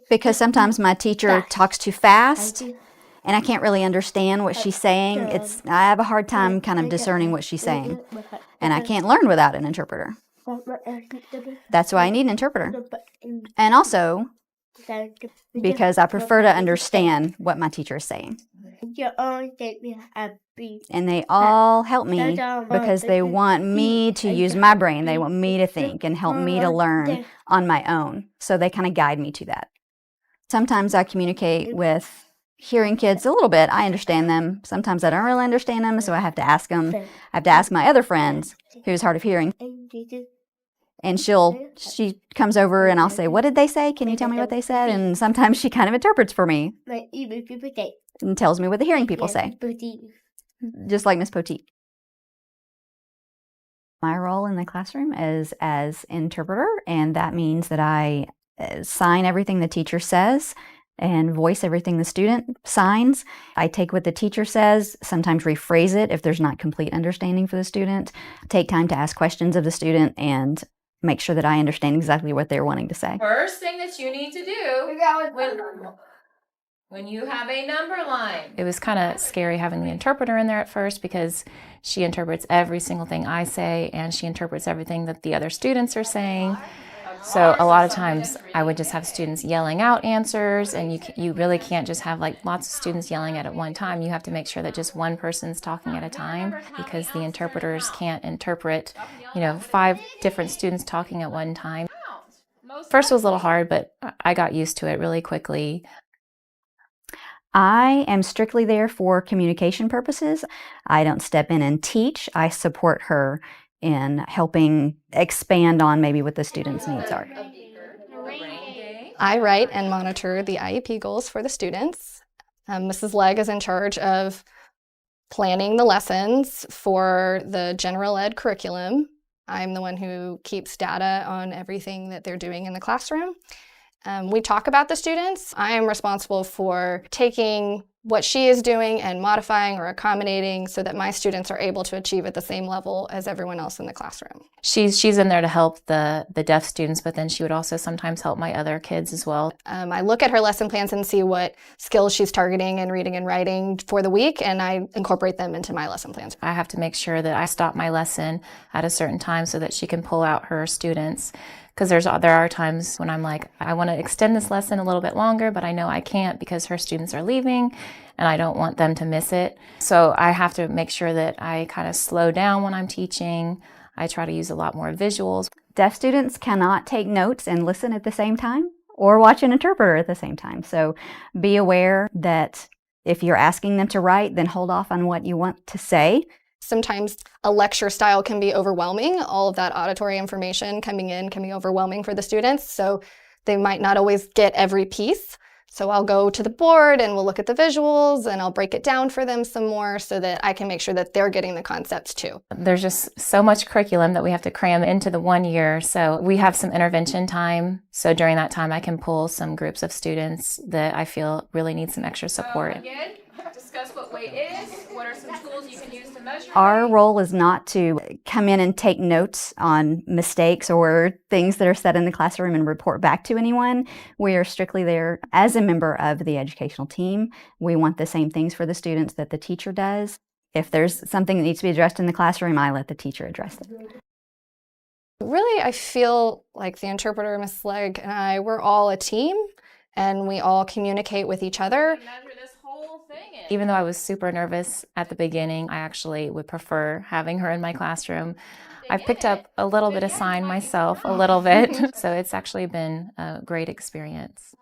Because sometimes my teacher talks too fast and I can't really understand what she's saying. I have a hard time kind of discerning what she's saying, and I can't learn without an interpreter. That's why I need an interpreter. And also because I prefer to understand what my teacher is saying. And they all help me because they want me to use my brain. They want me to think and help me to learn on my own. So they kind of guide me to that. Sometimes I communicate with hearing kids a little bit. I understand them. Sometimes I don't really understand them, so I have to ask them. I have to ask my other friends who's hard of hearing. And she comes over and I'll say, "What did they say? Can you tell me what they said?" And sometimes she kind of interprets for me and tells me what the hearing people say. Just like Miss Poteet. My role in the classroom is as interpreter, and that means that I sign everything the teacher says and voice everything the student signs. I take what the teacher says, sometimes rephrase it if there's not complete understanding for the student, take time to ask questions of the student, and make sure that I understand exactly what they're wanting to say. First thing that you need to do when you have a number line. It was kind of scary having the interpreter in there at first because she interprets every single thing I say and she interprets everything that the other students are saying. So a lot of times I would just have students yelling out answers, and you really can't just have like lots of students yelling at one time. You have to make sure that just one person's talking at a time because the interpreters can't interpret, 5 different students talking at one time. First was a little hard, but I got used to it really quickly. I am strictly there for communication purposes. I don't step in and teach. I support her in helping expand on maybe what the students' needs are. I write and monitor the IEP goals for the students. Mrs. Legg is in charge of planning the lessons for the general ed curriculum. I'm the one who keeps data on everything that they're doing in the classroom. We talk about the students. I am responsible for taking what she is doing and modifying or accommodating so that my students are able to achieve at the same level as everyone else in the classroom. She's in there to help the deaf students, but then she would also sometimes help my other kids as well. I look at her lesson plans and see what skills she's targeting in reading and writing for the week, and I incorporate them into my lesson plans. I have to make sure that I stop my lesson at a certain time so that she can pull out her students. Because there are times when I'm like, I want to extend this lesson a little bit longer, but I know I can't because her students are leaving and I don't want them to miss it. So I have to make sure that I kind of slow down when I'm teaching. I try to use a lot more visuals. Deaf students cannot take notes and listen at the same time or watch an interpreter at the same time. So be aware that if you're asking them to write, then hold off on what you want to say. Sometimes a lecture style can be overwhelming. All of that auditory information coming in can be overwhelming for the students, so they might not always get every piece. So I'll go to the board and we'll look at the visuals and I'll break it down for them some more so that I can make sure that they're getting the concepts too. There's just so much curriculum that we have to cram into the 1 year. So we have some intervention time. So during that time I can pull some groups of students that I feel really need some extra support. Again, discuss what weight is. What are some tools you can use to measure? Our role is not to come in and take notes on mistakes or things that are said in the classroom and report back to anyone. We are strictly there as a member of the educational team. We want the same things for the students that the teacher does. If there's something that needs to be addressed in the classroom, I let the teacher address it. Really, I feel like the interpreter, Ms. Legg, and I, we're all a team and we all communicate with each other. Even though I was super nervous at the beginning, I actually would prefer having her in my classroom. I've picked up a little bit of sign myself, a little bit, so it's actually been a great experience.